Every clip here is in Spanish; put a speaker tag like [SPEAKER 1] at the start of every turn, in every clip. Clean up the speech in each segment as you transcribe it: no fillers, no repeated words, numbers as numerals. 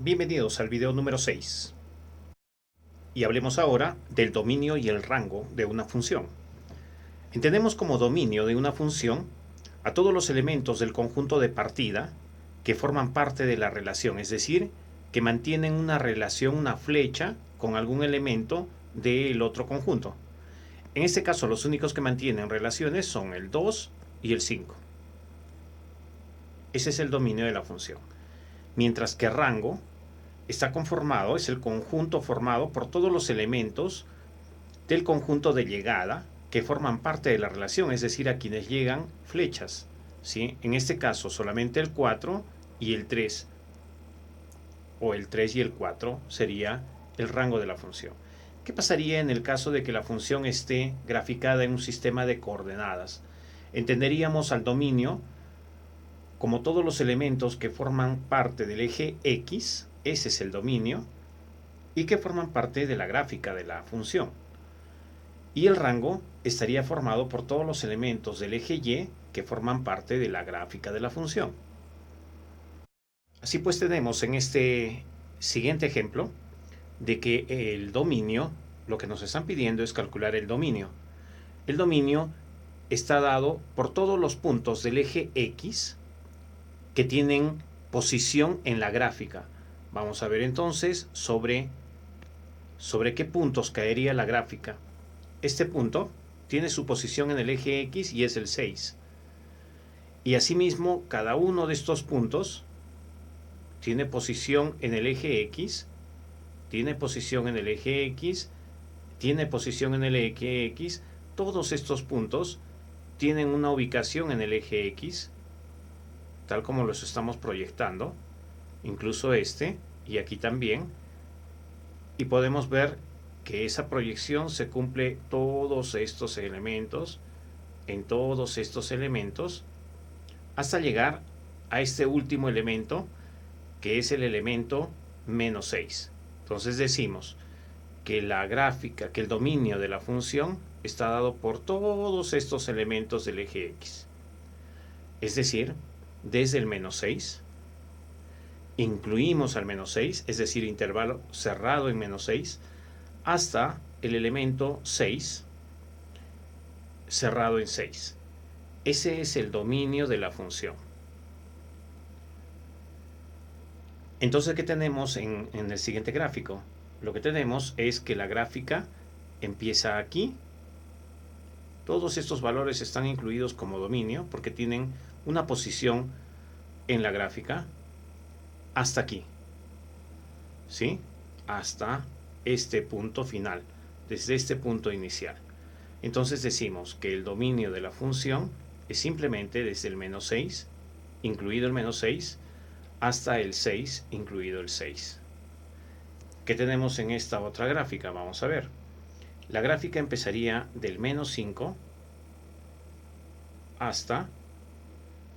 [SPEAKER 1] Bienvenidos al video número 6. Y hablemos ahora del dominio y el rango de una función. Entendemos como dominio de una función a todos los elementos del conjunto de partida que forman parte de la relación, es decir, que mantienen una relación, una flecha con algún elemento del otro conjunto. En este caso, los únicos que mantienen relaciones son el 2 y el 5. Ese es el dominio de la función. Mientras que rango está conformado, es el conjunto formado por todos los elementos del conjunto de llegada que forman parte de la relación, es decir, a quienes llegan flechas, ¿sí? En este caso solamente el 4 y el 3, o el 3 y el 4 sería el rango de la función. ¿Qué pasaría en el caso de que la función esté graficada en un sistema de coordenadas? Entenderíamos al dominio como todos los elementos que forman parte del eje X, ese es el dominio, y que forman parte de la gráfica de la función. Y el rango estaría formado por todos los elementos del eje Y que forman parte de la gráfica de la función. Así pues tenemos en este siguiente ejemplo de que el dominio, lo que nos están pidiendo es calcular el dominio. El dominio está dado por todos los puntos del eje X que tienen posición en la gráfica. Vamos a ver entonces sobre qué puntos caería la gráfica. Este punto tiene su posición en el eje X y es el 6. Y asimismo, cada uno de estos puntos tiene posición en el eje X, tiene posición en el eje X, tiene posición en el eje X. Todos estos puntos tienen una ubicación en el eje X, tal como los estamos proyectando, incluso este, y aquí también. Y podemos ver que esa proyección se cumple todos estos elementos, en todos estos elementos, hasta llegar a este último elemento, que es el elemento menos 6. Entonces decimos que la gráfica, que el dominio de la función está dado por todos estos elementos del eje X. Es decir, desde el menos 6, incluimos al menos 6, es decir, intervalo cerrado en menos 6, hasta el elemento 6, cerrado en 6. Ese es el dominio de la función. Entonces, ¿qué tenemos en el siguiente gráfico? Lo que tenemos es que la gráfica empieza aquí. Todos estos valores están incluidos como dominio porque tienen una posición en la gráfica hasta aquí, ¿sí? Hasta este punto final, desde este punto inicial. Entonces decimos que el dominio de la función es simplemente desde el menos 6, incluido el menos 6, hasta el 6, incluido el 6. ¿Qué tenemos en esta otra gráfica? Vamos a ver. La gráfica empezaría del menos 5 hasta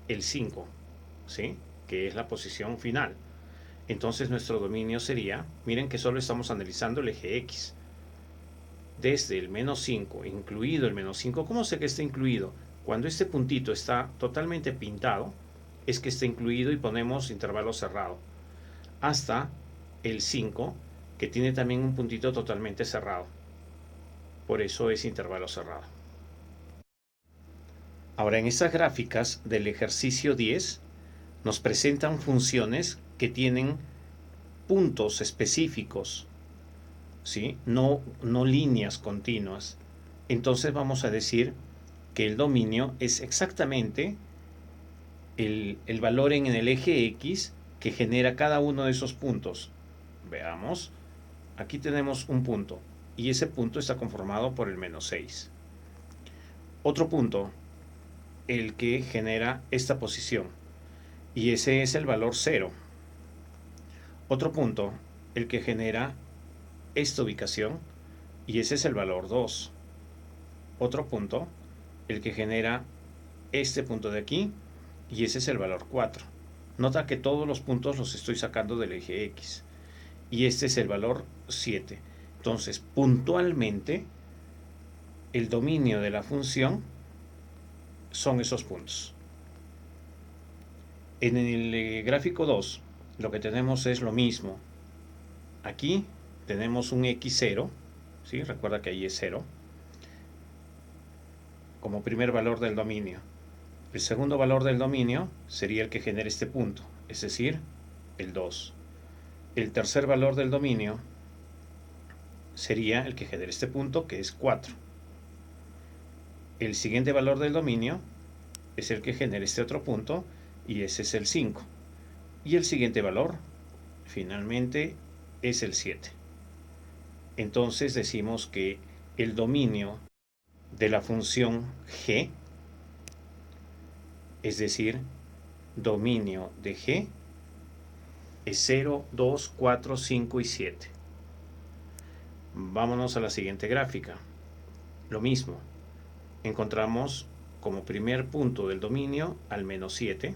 [SPEAKER 1] el 5, ¿sí? Que es la posición final. Entonces nuestro dominio sería, miren que solo estamos analizando el eje X. Desde el menos 5, incluido el menos 5, ¿cómo sé que está incluido? Cuando este puntito está totalmente pintado, es que está incluido y ponemos intervalo cerrado. Hasta el 5, que tiene también un puntito totalmente cerrado. Por eso es intervalo cerrado. Ahora, en estas gráficas del ejercicio 10, nos presentan funciones que tienen puntos específicos, ¿sí? No líneas continuas. Entonces vamos a decir que el dominio es exactamente el valor en el eje X que genera cada uno de esos puntos. Veamos, aquí tenemos un punto y ese punto está conformado por el menos 6. Otro punto, el que genera esta posición, y ese es el valor 0. Otro punto, el que genera esta ubicación, y ese es el valor 2. Otro punto, el que genera este punto de aquí, y ese es el valor 4. Nota que todos los puntos los estoy sacando del eje X, y este es el valor 7. Entonces, puntualmente, el dominio de la función son esos puntos. En el gráfico 2 lo que tenemos es lo mismo. Aquí tenemos un x0, ¿sí? Recuerda que ahí es 0, como primer valor del dominio. El segundo valor del dominio sería el que genera este punto, es decir, el 2. El tercer valor del dominio sería el que genera este punto, que es 4. El siguiente valor del dominio es el que genera este otro punto, y ese es el 5. Y el siguiente valor, finalmente, es el 7. Entonces decimos que el dominio de la función g, es decir, dominio de g, es 0, 2, 4, 5 y 7. Vámonos a la siguiente gráfica. Lo mismo, encontramos como primer punto del dominio al menos 7.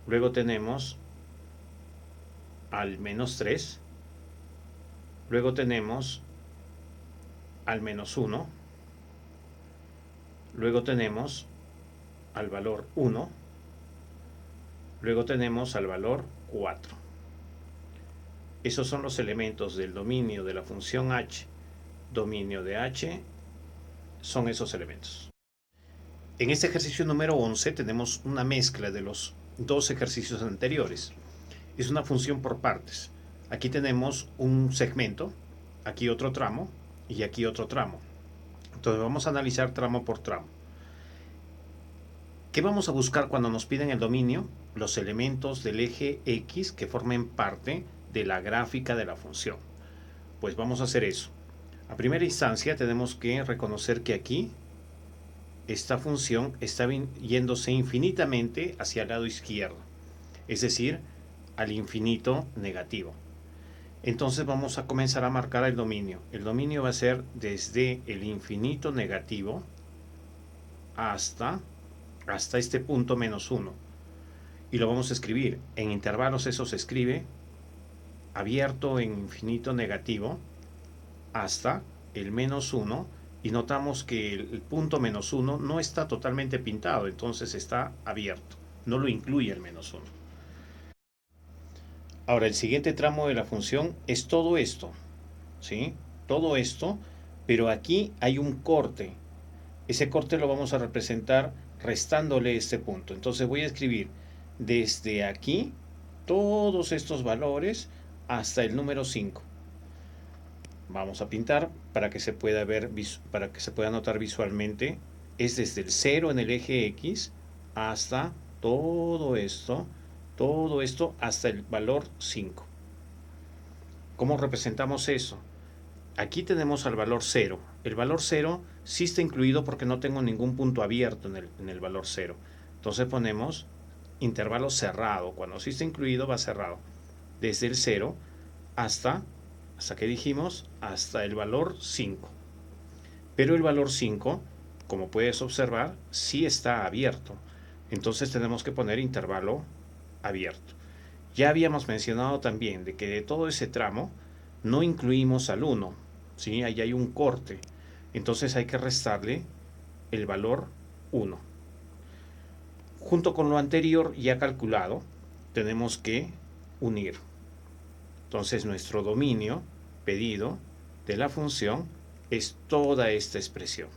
[SPEAKER 1] Luego tenemos al menos 3. Luego tenemos al menos 1. Luego tenemos al valor 1. Luego tenemos al valor 4. Esos son los elementos del dominio de la función h. Dominio de h son esos elementos. En este ejercicio número 11 tenemos una mezcla de los dos ejercicios anteriores. Es una función por partes. Aquí tenemos un segmento, aquí otro tramo y aquí otro tramo. Entonces vamos a analizar tramo por tramo. ¿Qué vamos a buscar cuando nos piden el dominio? Los elementos del eje X que formen parte de la gráfica de la función. Pues vamos a hacer eso. A primera instancia tenemos que reconocer que aquí esta función está yéndose infinitamente hacia el lado izquierdo, es decir, al infinito negativo. Entonces vamos a comenzar a marcar el dominio. El dominio va a ser desde el infinito negativo hasta este punto menos 1. Y lo vamos a escribir. En intervalos eso se escribe abierto en infinito negativo hasta el menos 1. Y notamos que el punto menos 1 no está totalmente pintado, entonces está abierto. No lo incluye el menos 1. Ahora, el siguiente tramo de la función es todo esto, ¿sí? Todo esto, pero aquí hay un corte. Ese corte lo vamos a representar restándole este punto. Entonces voy a escribir desde aquí todos estos valores hasta el número 5. Vamos a pintar para que se pueda ver, para que se pueda notar visualmente. Es desde el 0 en el eje X hasta todo esto hasta el valor 5. ¿Cómo representamos eso? Aquí tenemos al valor 0. El valor 0 sí está incluido porque no tengo ningún punto abierto en el valor 0. Entonces ponemos intervalo cerrado. Cuando sí está incluido va cerrado. Desde el 0 hasta que dijimos, hasta el valor 5. Pero el valor 5, como puedes observar, sí está abierto. Entonces tenemos que poner intervalo abierto. Ya habíamos mencionado también de que de todo ese tramo no incluimos al 1, ¿sí? Ahí hay un corte. Entonces hay que restarle el valor 1. Junto con lo anterior ya calculado, tenemos que unir. Entonces nuestro dominio pedido de la función es toda esta expresión.